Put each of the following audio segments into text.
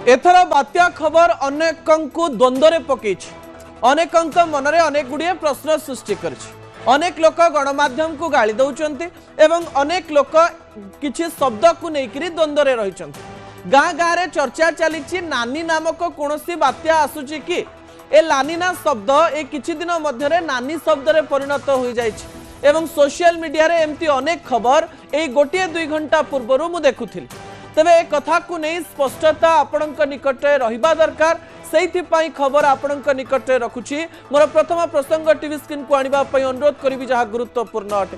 एथर बात्या खबर अनेकंकु द्वंद्व पकई अनेकंक मनरे अनेक गुड़िए प्रश्न सृष्टि अनेक लोक गणमाध्यम को गाली दौरान एवं अनेक लोक किछि शब्द को लेकर द्वंद्व रही गाँ गाँव में चर्चा चली नानी नामक कौन बात्या आसूची कि ए लानिना शब्द ए किछि दिन मध्य नानी शब्द रे परिणत हो जाइछि एवं सोशल मीडिया रे एमती अनेक खबर ए गोटे 2 घंटा पूर्व मु देखुथिल तबे ए कथा को नहीं स्पष्टता आपणक निकट रहिबा दरकार सेइथिपाई खबर आपणक निकट रखुछि मोर प्रथम प्रसंग टीवी स्क्रीन को आनिबा पई अनुरोध करिवि जहा गुरुत्वपूर्ण अटे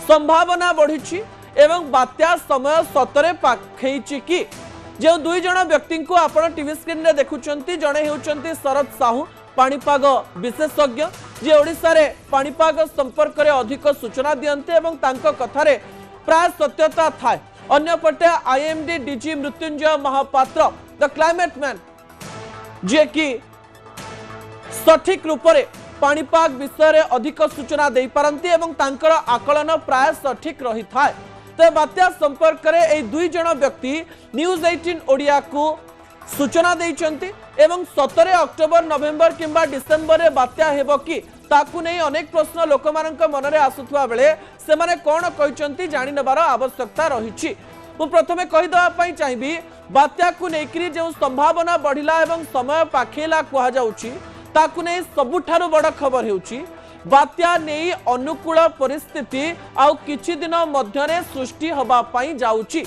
संभावना बढ़िछि एवं बात्या समय सतरे पाखैछि कि जो 2 जण व्यक्ति को आपण टीवी स्क्रीन रे देखुचंती जणे हेउचंती शरद साहू पाणीपाग विशेषज्ञ जे ओडिसा रे पाणीपाग संपर्क रे अधिक सूचना दियंते एवं तांको कथारे प्राय सत्यता थाए अन्यपटे IMD DG Mrutyunjay Mohapatra the climate man जे कि सठिक रूप से पाणीपाग विषय रे अधिक सूचना दे पारंती एवं तांकर आकलन प्राय सठिक रही थाए तो बात्या संपर्क में यह 2 जण व्यक्ति न्यूज 18 ओडिया को सूचना देइचंती एवं 17 अक्टोबर नवेम्बर किंबा डिसेम्बर रे बात्या हेबो कि ताकू नहीं अनेक प्रश्न लोक मानक मन रे आसुथवा बेले से माने कोन कहिचंती जानि नबार आवश्यकता रहिछि मु प्रथमे कहि दवा पई चाहिबी बात्या को नेकरी जो संभावना बढ़िला एवं समय पाखेला कुहा जाउछि ताकू नहीं सबुठारु बड़ खबर हेउछि बात्या नहीं अनुकूल परिस्थिति आउ किछि दिन मध्यरे सृष्टि हबा पई जाउछि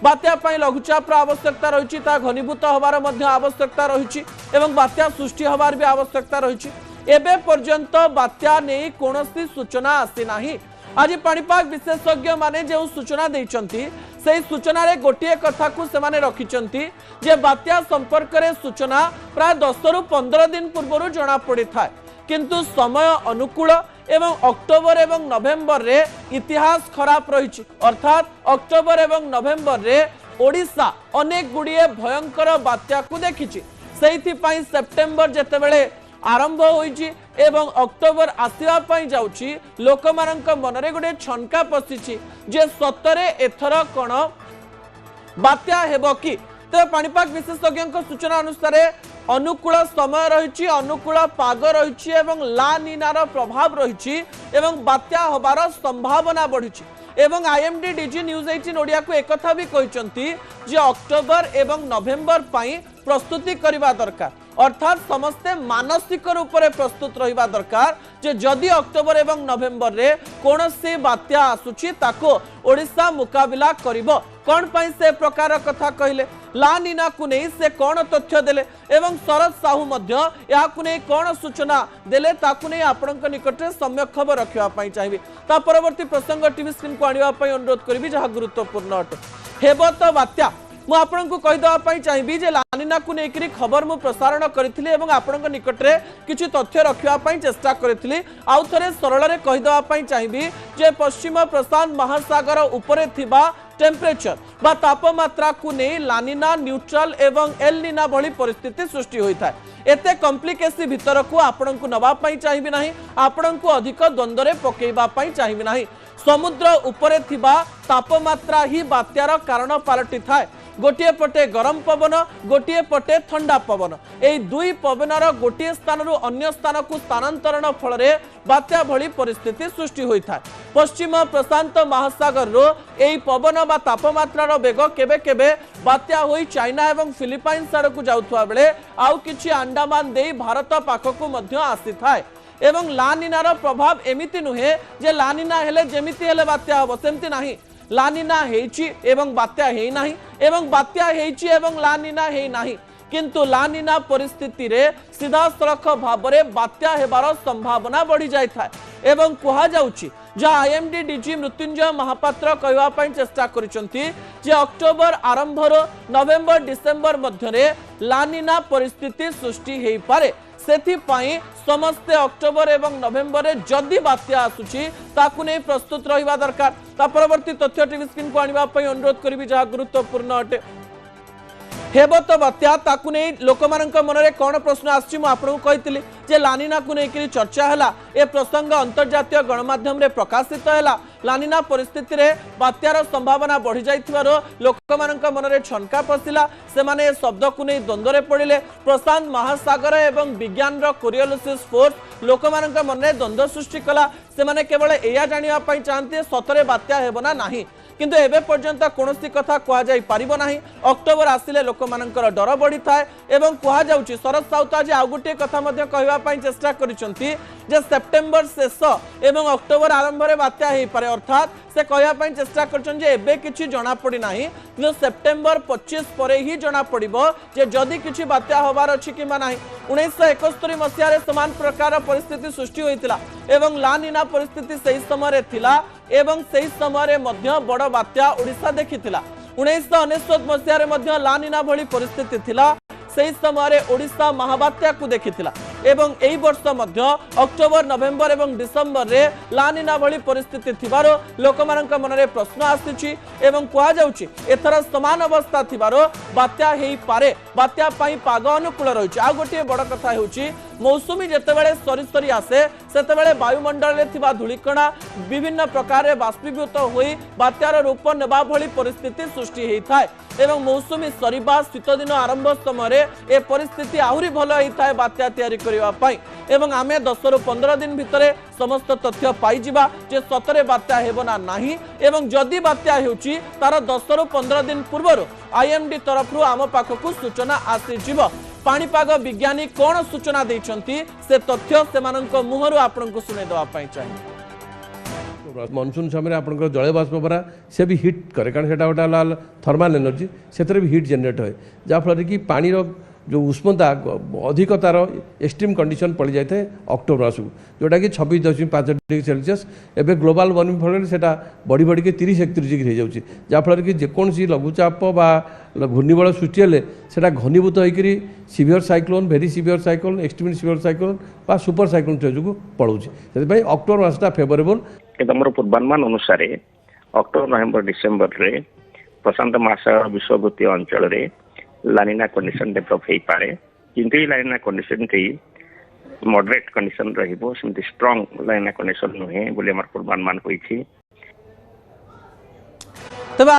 बात्या पई लघुचाप आवश्यकता रही घनीभूत हबार मध्य आवश्यकता रही एवं बात्या सृष्टि हबार भी आवश्यकता रही एबे पर्यंत बात्या नहीं कोनोसी सूचना आसी नाही आज पाणीपाग विशेषज्ञ माने जो सूचना देइचंती से सूचना रे गोटे कथा को से माने रखिचंती जे बात्या संपर्क रे सूचना प्राय 10 रु 15 दिन पूर्व जना पड़ी था किंतु समय अनुकूल एवं अक्टोबर एवं नवेम्बर रे इतिहास खराब रही अर्थात अक्टोबर एवं नवेम्बर रे ओडिशा अनेक गुड़िए भयंकर बात्या को देखिछि सेइथिपाई सेप्टेम्बर जेतेबेले आरंभ होइछि एवं अक्टोबर आसीबा पई जाउछि लोक मानक मनरे गुडे छनका पसिछि जे सतरे एथर कोन बात्या हेबो कि तो पाणीपाग विशेषज्ञ सूचना अनुसार अनुकूल समय रही अनुकूल पाग रही एवं ला नीनार प्रभाव रही एवं बात्या हबार संभावना बढ़ी एवं आईएमडी डीजी न्यूज 18 ओडिया को एक कथा भी कहते जे अक्टोबर एवं नवेम्बर पाई प्रस्तुति करबा दरकार अर्थात समस्ते मानसिक रूप से प्रस्तुत रहिबा दरकार जे जदि अक्टोबर एवं नवेम्बर रे कोनोसी बात्या आसुची ताको ओडिशा मुकाबिला करिबो कौन पाई से प्रकार कथा कहले ला नीना को नहीं से कौन तथ्य देले एवं शरद साहू मध्य या को नहीं कौन सूचना देले ताकु नहीं आपनक निकट सम्यक खबर रखिबा पई चाहिबे ता परवर्ती प्रसंग टीवी स्क्रीन को आनिबा पई अनुरोध करिबी जहा गुरुत्वपूर्ण अटे हेबो तो बात्या मु आपनकु कहि दवा पई चाहिबी जे लानिना को नेकरी खबर मु प्रसारण करिथिले एवं आपनक निकट रे किछि तथ्य रखिबा पई चेष्टा करिथिले आउ थरे सरल रे कहि दवा पई चाहिबी जे पश्चिम प्रशांत महासागर उपरे थिबा टेम्परेचर बा तापमात्रा को नहीं लानिना न्यूट्रल एवं एल नीना भली परिस्थिति सृष्टि होता है एते कॉम्प्लिकेसी भीतर को आपण को नबा पई चाहिबी नाही आपण को अधिक द्वंद्व रे पकेइबा पई चाहिबी नाही समुद्र उपरे थिबा तापमात्रा ही बात्यार कारण पलटि थाए गोटे पटे गरम पवन गोटे पटे ठंडा पवन ए 2 पवनर गोटे स्थान रु अन्य स्थान को स्थानांतरण फल बात्या भली परिस्थिति सृष्टि होता है पश्चिम प्रशांत महासागर रो एई पवन बा तापमात्रार बेग केबे केबे बात्या होई चाइना एवं फिलिपाइन्स आड़ को जाउथवा बेले आउ किछि अंडमान देई भारत पाखकु मध्य आसी थाए एवं लानिनार प्रभाव एमिति नुहे जे लानिना हेले जेमिति हेले बात्या हबो सेमति नाही लानिना हेइछि एवं बात्या हेइ नाही एवं बात्या हेइछि एवं लानिना हेइ नाही किंतु लानिना परिस्थिति रे सीधा सड़क भाव में बात्या हेबार संभावना बढ़ी जाय था एवं कुहा जाउछि जहाँ आईएमडी डीजी मृत्युंजय महापात्र कहवा पई चेष्टा करिसंती जे अक्टोबर आरंभ नवेम्बर डिसेम्बर मध्य लानिना परिस्थिति सृष्टि हेइ पारे सेथिपाई समस्ते अक्टोबर एवं नवेम्बर जदि बात्या आसुची ताकु नहीं प्रस्तुत रहिबा दरकार ता परवर्ती तथ्य टीवी स्क्रीन को आनिबा पई अनुरोध करिबी जहा गुरुत्वपूर्ण अटे हेब तो बात्या ताकू नहीं लोक मनरे कौन प्रश्न आसी जे लानिना को लेकर चर्चा है ए प्रसंग अंतर्जातीय गणमाध्यम रे प्रकाशित है लानिना परिस्थिति रे बात्यार संभावना बढ़ी जाइथिबारो लोक मनरे छनका पशिला से माने शब्द को नहीं द्वंद्व पड़े प्रशांत महासागर एवं विज्ञान कोरियोलिसिस फोर्स लोक मनरे द्वंद्व सृष्टि कला से माने केवल एया जानिया पई चाहते सतरे बात्या हेबना नाही किंतु एबे पर्यंत कोनोसी कथा कहा जाई पारिबो नाही अक्टोबर आसिले लोक मानकर डर बढ़ी थाए एवं कहा जाउची शरद साउत आज आउ गोटे कथा मध्य कहबा पई चेष्टा करिसंती जे सेप्टेम्बर शेष एवं अक्टोबर आरंभ रे बात्या हेई पारे अर्थात से कहबा पई चेष्टा करछन जे एबे किछि जणा पड़ी नाही किंतु सेप्टेम्बर 25 परे ही जणा पड़िबो जे जदी किछि बात्या होबार अछि किबा नाही 1971 मसिया रे समान प्रकार परिस्थिति सृष्टि होइतिला एवं लानिना परिस्थिति सही समय रे थिला एवं सही समय रे मध्य बड़ बात्या ओडिशा देखिथिला 1999 मसिया रे मध्य लानिना भली परिस्थिति थिला सही समय रे ओडिशा महाबात्या को देखिथिला एवं एई वर्ष मध्य अक्टोबर नवेम्बर एवं डिसेम्बर रे लानिना भली परिस्थिति थिबारो लोकमानक मनरे प्रश्न आसीछि एवं कहा जाउछि एथर समान अवस्था थिबारो बात्या हेई पारे बात्या पई पाग अनुकूल रहिछि आ गोटे बड़ कथा हेउछि मौसुमी जेतेबेले सरी सरी आसे सेतेबेले वायुमंडल रे थिबा धूलिकणा विभिन्न प्रकार रे बाष्पीभूत होई बात्यार रूप नेबा भली परिस्थिति सृष्टि हेई थाए एवं मौसुमी सरीबा शीत दिन आरंभ समय ए परिस्थिति आहुरी भल होता है बात्या तैयारी करबा पई एवं आमे 10 रु 15 दिन भितरे समस्त तथ्य पाई जिबा जे सतरे बात्या हेबना नाही एवं जदि बात्या हेउची तार 10 रु 15 दिन पूर्व आईएमडी तरफ आम पाखकु सूचना आसी जिवो पाणीपाग विज्ञानी कौन सूचना देइछंती से तथ्य सेमानंक मुहरु आपनकु सुने दवा पई चाहिए मनसून समय आप जल बाष्परा से भी हिट करे कारण से गोटे थर्माल एनर्जी से भी हिट जनरेट है जहाँफल कि पानीर जो उष्णता अधिक तार एक्सट्रीम कंडीशन पड़ जाए अक्टोबर मासक जोटा कि 26.5 डिग्री सेल्सियस एवं ग्लोबल वार्मिंग फल से बढ़ी बढ़ी 30-31 डिग्री हो जाए जहाँफल कि जेकोसी लघुचाप बा घूर्णिबल सृष्टि हेले से घनीभूत होकर severe cyclone very severe cyclone extreme severe cyclone बा सुपर साइक्लोन जो पड़ू से अक्टोबर मासटा फेवरेबल मोर पूर्वानुमान अनुसार अक्टोबर नवेम्बर डिसेम्बर रे प्रशांत महासागर विश्वभूतीय अंचल रे लानिना कंडीशन डेभलप हो पारे किंतु लानिना कंडीशन टी मॉडरेट कंडीशन रहिबो सेमति स्ट्रांग लानिना कंडीशन नुहे बोले हमर पूर्वानुमान होईछि।